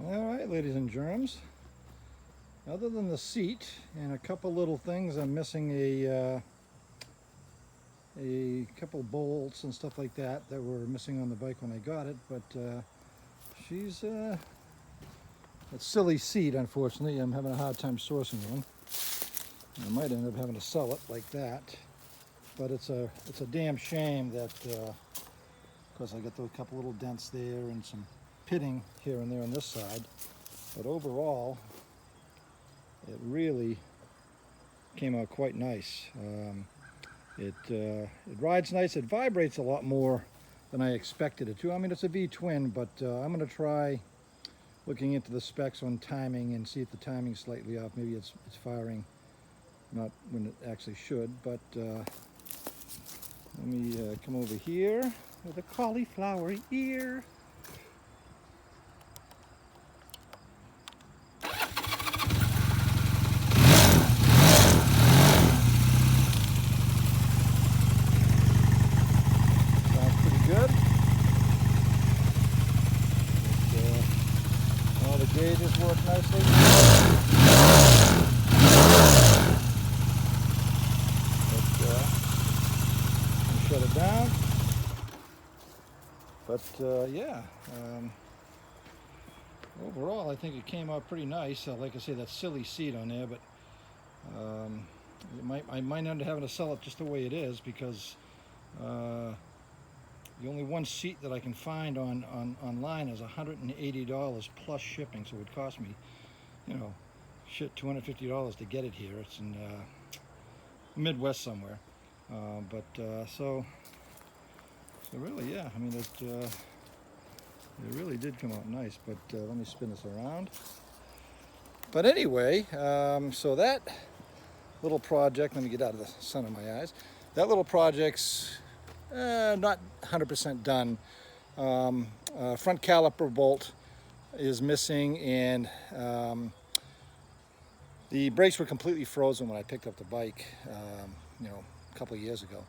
All right, ladies and germs. Other than the seat and a couple little things, I'm missing a couple bolts and stuff like that were missing on the bike when I got it. But she's a silly seat, unfortunately. I'm having a hard time sourcing one. I might end up having to sell it like that. But it's a damn shame that, of course, I got those couple little dents there and some pitting here and there on this side. But overall, it really came out quite nice. It rides nice. It vibrates a lot more than I expected it to. I mean, it's a V-twin, but I'm going to try looking into the specs on timing and see if the timing's slightly off. Maybe it's firing not when it actually should. But let me come over here with a cauliflower ear. All the gauges work nicely. Shut it down. But yeah, overall I think it came out pretty nice. Like I say, that silly seat on there, but I might end up having to sell it just the way it is, because the only one seat that I can find online is $180 plus shipping, so it would cost me, $250 to get it here. It's in Midwest somewhere. So really, yeah, I mean, it really did come out nice. But let me spin this around. But anyway, so that little project, let me get out of the sun of my eyes. That little project's not 100% done. Front caliper bolt is missing, and the brakes were completely frozen when I picked up the bike, a couple of years ago.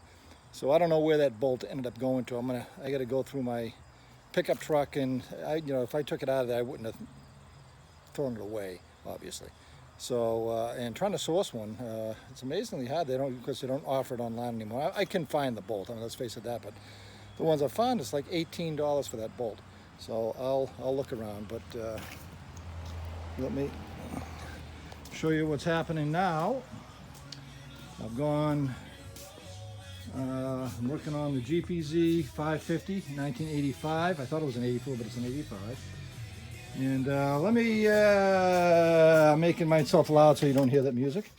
So I don't know where that bolt ended up going to. I got to go through my pickup truck, and if I took it out of there, I wouldn't have thrown it away, obviously. So and trying to source one, it's amazingly hard. Because they don't offer it online anymore. I can find the bolt. I mean, let's face it, that. But the ones I found, it's like $18 for that bolt. So I'll look around. But let me show you what's happening now. I've gone. I'm working on the GPZ550, 1985. I thought it was an 84, but it's an 85. And let me, I'm making myself loud so you don't hear that music.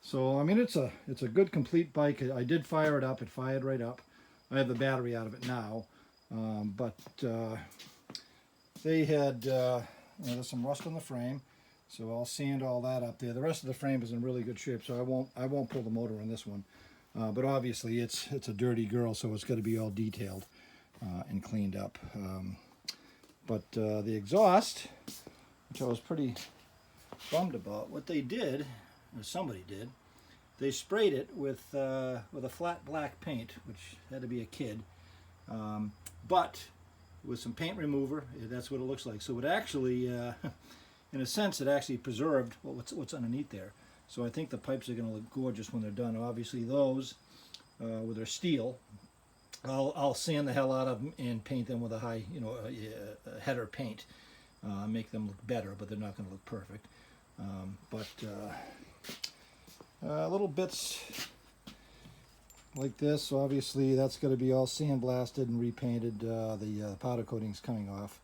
So I mean, it's a good complete bike. I did fire it up. It fired right up. I have the battery out of it now. But they had, there's some rust on the frame. So I'll sand all that up there. The rest of the frame is in really good shape, so I won't pull the motor on this one. But obviously it's a dirty girl, so it's got to be all detailed and cleaned up. But the exhaust, which I was pretty bummed about, what they did, or somebody did, they sprayed it with a flat black paint, which had to be a kid, but with some paint remover. That's what it looks like. So it actually. In a sense, it actually preserved what's underneath there. So I think the pipes are going to look gorgeous when they're done. Obviously, those with their steel, I'll sand the hell out of them and paint them with a high, header paint, make them look better, but they're not going to look perfect. Little bits like this. Obviously, that's going to be all sandblasted and repainted. The powder coating's coming off,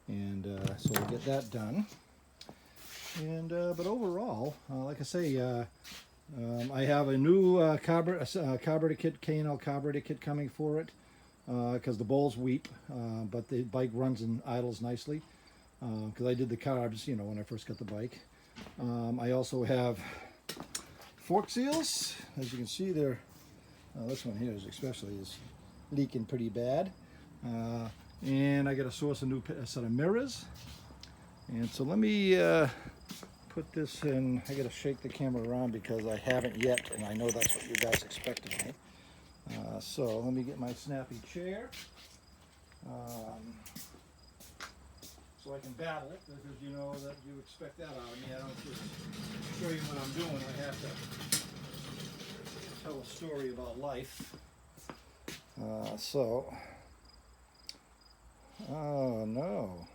and so we'll get that done. And but overall, like I say, I have a new carburetor kit, K&L carburetor kit coming for it, because the bowls weep, but the bike runs and idles nicely, because I did the carbs, when I first got the bike. I also have fork seals. As you can see, they're this one here is leaking pretty bad, and I got to source a new set of mirrors. And so let me put this in. I got to shake the camera around because I haven't yet, and I know that's what you guys expected of me. So let me get my snappy chair. so I can babble, because you know that you expect that out of me. I don't just show you what I'm doing. I have to tell a story about life. Oh no.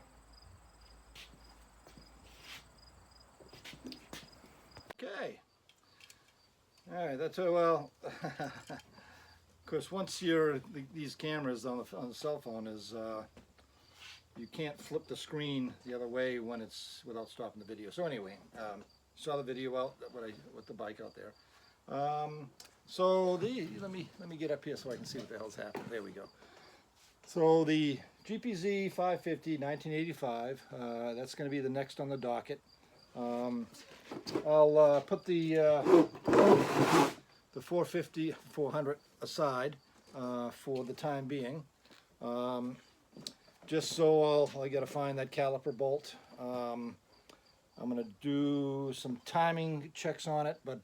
Okay. All right, that's well. Of course, once these cameras on the cell phone is you can't flip the screen the other way when it's without stopping the video. So anyway, saw the video out with the bike out there. So let me get up here so I can see what the hell's happening. There we go. So the GPZ550 1985. That's going to be the next on the docket. I'll put the 400 aside for the time being. Just so I got to find that caliper bolt. I'm going to do some timing checks on it, but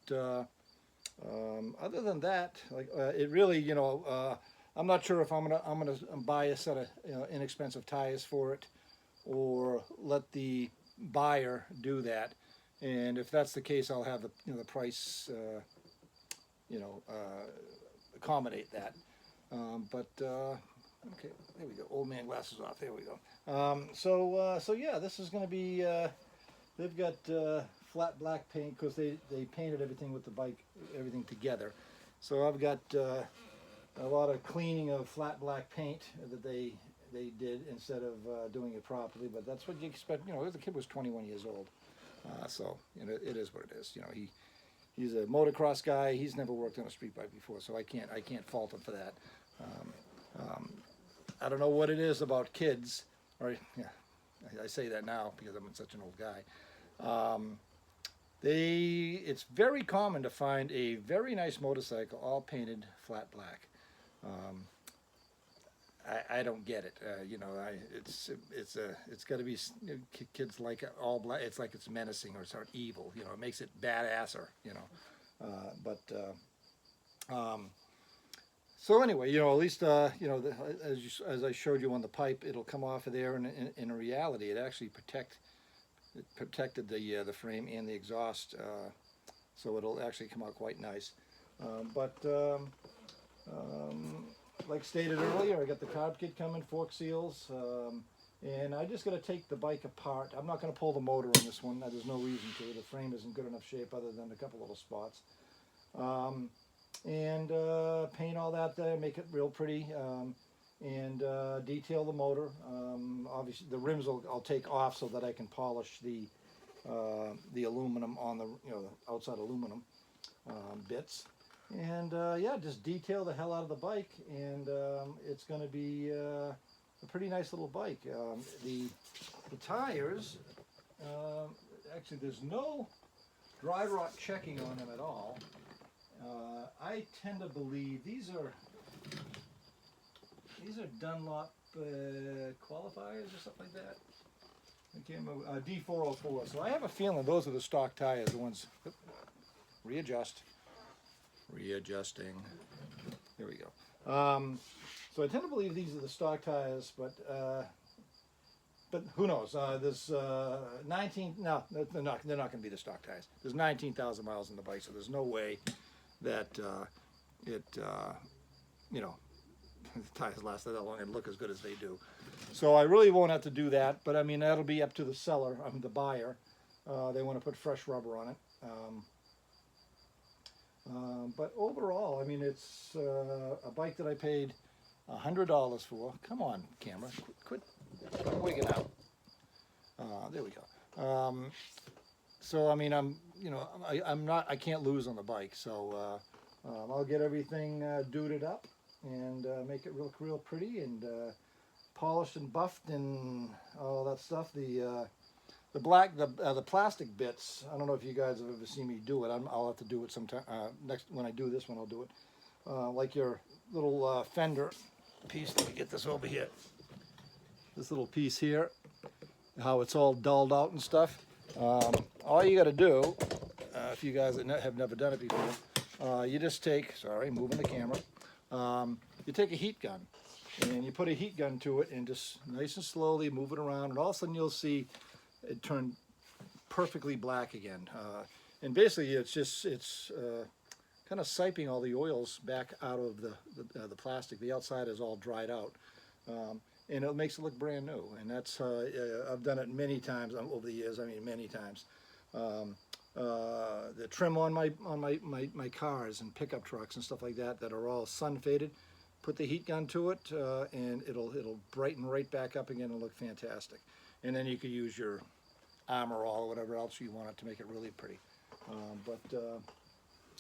other than that, it really, I'm not sure if I'm gonna buy a set of inexpensive tires for it, or let the buyer do that. And if that's the case, I'll have the price, accommodate that. Okay, there we go. Old man glasses off. There we go. So yeah, this is going to be. They've got flat black paint because they painted everything with the bike, everything together. So I've got a lot of cleaning of flat black paint that they did instead of doing it properly. But that's what you expect. The kid was 21 years old, so it is what it is. He's a motocross guy. He's never worked on a street bike before, so I can't fault him for that. I don't know what it is about kids, or yeah, I say that now because I'm such an old guy. It's very common to find a very nice motorcycle all painted flat black. I don't get it. It's got to be kids like it all black. It's like it's menacing or sort of evil. It makes it badasser. So anyway, at least as I showed you on the pipe, it'll come off of there, and in reality, it actually protected the frame and the exhaust, so it'll actually come out quite nice. Like stated earlier, I got the carb kit coming, fork seals, and I just got to take the bike apart. I'm not going to pull the motor on this one. There's no reason to. The frame isn't good enough shape other than a couple little spots. And paint all that there, make it real pretty, and detail the motor. Obviously, the rims I'll take off so that I can polish the aluminum on the outside aluminum bits, and yeah, just detail the hell out of the bike, and it's going to be a pretty nice little bike. The tires, actually, there's no dry rot checking on them at all. I tend to believe these are Dunlop qualifiers or something like that. I can't remember. D404. So I have a feeling those are the stock tires. The ones. Readjusting. There we go. So I tend to believe these are the stock tires, but who knows? There's 19. No, they're not going to be the stock tires. There's 19,000 miles in the bike, so there's no way that the tires last that long and look as good as they do. So I really won't have to do that, but I mean, that'll be up to the seller, the buyer. They want to put fresh rubber on it. But overall, I mean, it's a bike that I paid $100 for. Come on, camera, quit wigging out. There we go. So I mean, I can't lose on the bike. So I'll get everything duded up and make it real pretty and polished and buffed and all that stuff. The plastic bits. I don't know if you guys have ever seen me do it. I'll have to do it sometime. When I do this one, I'll do it. Like your little fender piece. Let me get this over here. This little piece here. How it's all dulled out and stuff. All you got to do, if you guys have never done it before, you just take. Sorry, moving the camera. You take a heat gun and you put a heat gun to it and just nice and slowly move it around, and all of a sudden you'll see it turn perfectly black again. And basically it's kind of siping all the oils back out of the plastic. The outside is all dried out. And it makes it look brand new. And that's I've done it many times over the years. I mean, many times. The trim on my cars and pickup trucks and stuff like that that are all sun faded. Put the heat gun to it, and it'll brighten right back up again and look fantastic. And then you could use your Armor All or whatever else you want it to make it really pretty.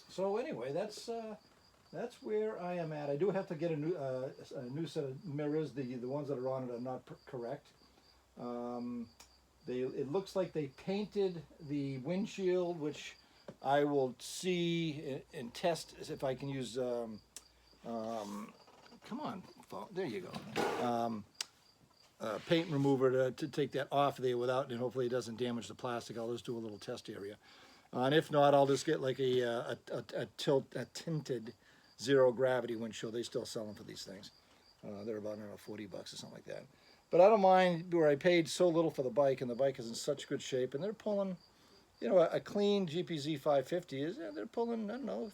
So anyway, that's where I am at. I do have to get a new set of mirrors. The ones that are on it are not correct. It looks like they painted the windshield, which I will see and test if I can use. Come on, phone. There you go. Paint remover to take that off there without, and hopefully it doesn't damage the plastic. I'll just do a little test area. And if not, I'll just get like a tinted zero gravity windshield. They still sell them for these things. They're about, I don't know, 40 bucks or something like that. But I don't mind where I paid so little for the bike, and the bike is in such good shape, and they're pulling, you know, a clean GPZ550 they're pulling, I don't know,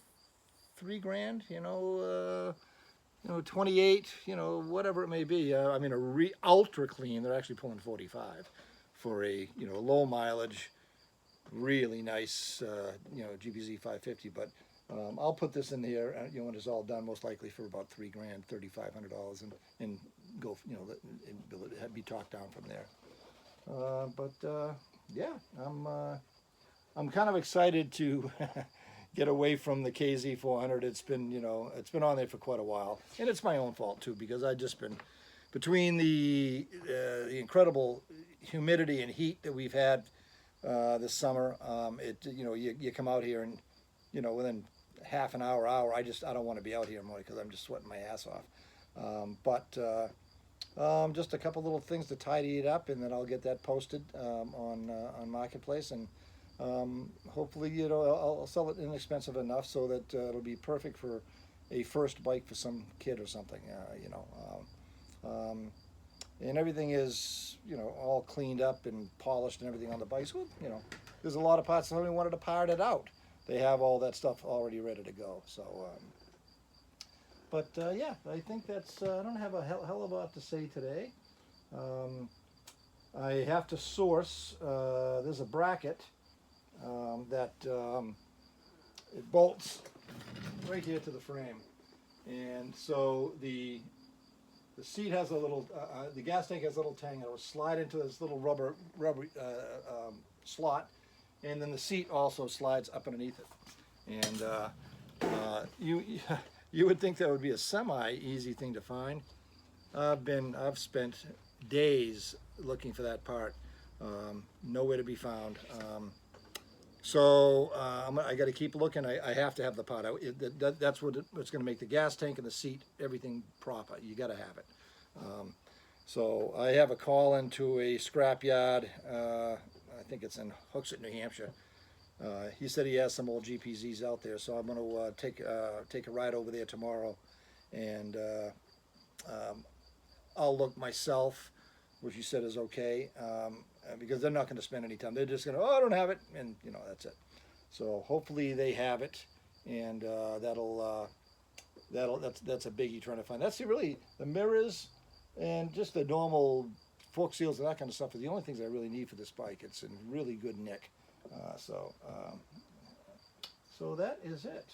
$3,000, 28, whatever it may be. I mean, ultra clean, they're actually pulling 45 for a, low mileage, really nice, GPZ550. But I'll put this in here, when it's all done, most likely for about $3,000, $3,500, and go, and be talked down from there. Yeah, I'm kind of excited to get away from the KZ400. It's been on there for quite a while, and it's my own fault too, because I've just been between the incredible humidity and heat that we've had this summer. You come out here and within half an hour, I don't want to be out here more because I'm just sweating my ass off. Just a couple little things to tidy it up, and then I'll get that posted on Marketplace, and hopefully I'll sell it inexpensive enough so that it'll be perfect for a first bike for some kid or something. And everything is all cleaned up and polished and everything on the bike. So there's a lot of parts. Somebody wanted to part it out. They have all that stuff already ready to go. So. Yeah, I think that's, I don't have a hell of a lot to say today. I have to source, there's a bracket that it bolts right here to the frame. And so the seat has a little, the gas tank has a little tang. It will slide into this little rubber slot, and then the seat also slides up underneath it. And you would think that would be a semi-easy thing to find. I've spent days looking for that part, nowhere to be found. I got to keep looking. I have to have the part. That's what's going to make the gas tank and the seat, everything proper. You got to have it. So I have a call into a scrap yard. I think it's in Hooksett, New Hampshire. He said he has some old GPZs out there, so I'm going to take a ride over there tomorrow, and I'll look myself, which he said is okay, because they're not going to spend any time. They're just going to, I don't have it, and that's it. So hopefully they have it, and that's a biggie trying to find. That's really the mirrors and just the normal fork seals and that kind of stuff are the only things I really need for this bike. It's in really good nick. So that is it.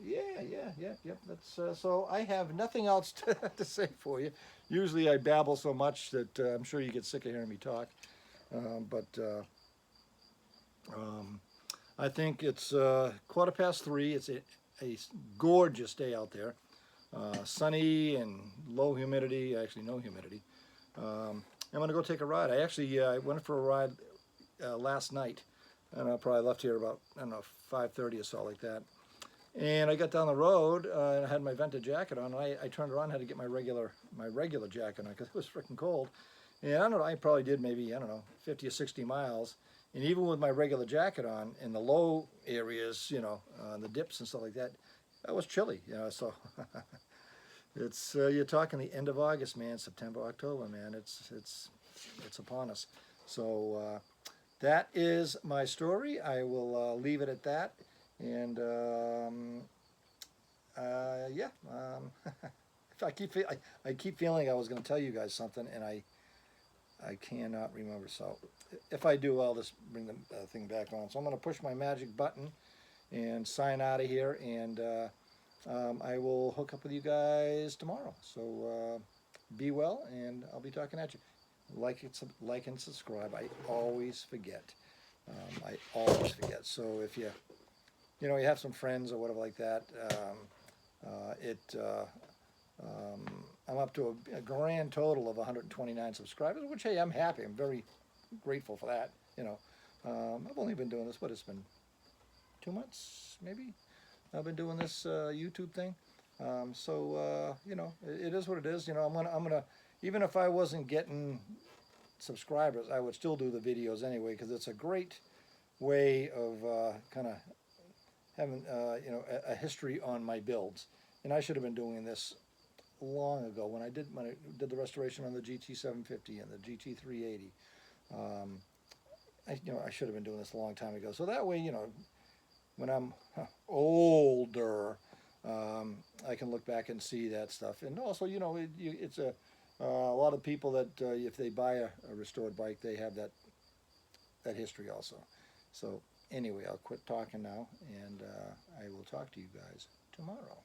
Yep. That's so I have nothing else to say for you. Usually I babble so much that I'm sure you get sick of hearing me talk. I think it's 3:15. It's a gorgeous day out there. Sunny and low humidity, actually no humidity. I'm going to go take a ride. I went for a ride last night, and I probably left here about, 5:30 or so, like that. And I got down the road, and I had my vented jacket on, and I turned around and had to get my regular jacket on because it was freaking cold. And I don't know, I probably did maybe, 50 or 60 miles. And even with my regular jacket on, in the low areas, the dips and stuff like that, that was chilly, you know, so it's you're talking the end of August, man, September, October, man. It's upon us. So that is my story. I will leave it at that. And yeah, I keep feeling I was going to tell you guys something, and I cannot remember. So if I do, I'll just bring the thing back on. So I'm going to push my magic button and sign out of here, and I will hook up with you guys tomorrow. So be well, and I'll be talking at you. Like and subscribe. I always forget. I always forget. So if you know, you have some friends or whatever like that, I'm up to a grand total of 129 subscribers, which, hey, I'm happy. I'm very grateful for that. You know, I've only been doing this, what, it's been 2 months, maybe? I've been doing this YouTube thing. So you know, it is what it is. You know, I'm gonna, even if I wasn't getting subscribers, I would still do the videos anyway, because it's a great way of kind of having you know, a history on my builds. And I should have been doing this long ago when I did the restoration on the GT750 and the GT380. You know, I should have been doing this a long time ago. So that way, you know, when I'm older, I can look back and see that stuff. And also, you know, it's a lot of people that if they buy a restored bike, they have that history also. So anyway, I'll quit talking now, and I will talk to you guys tomorrow.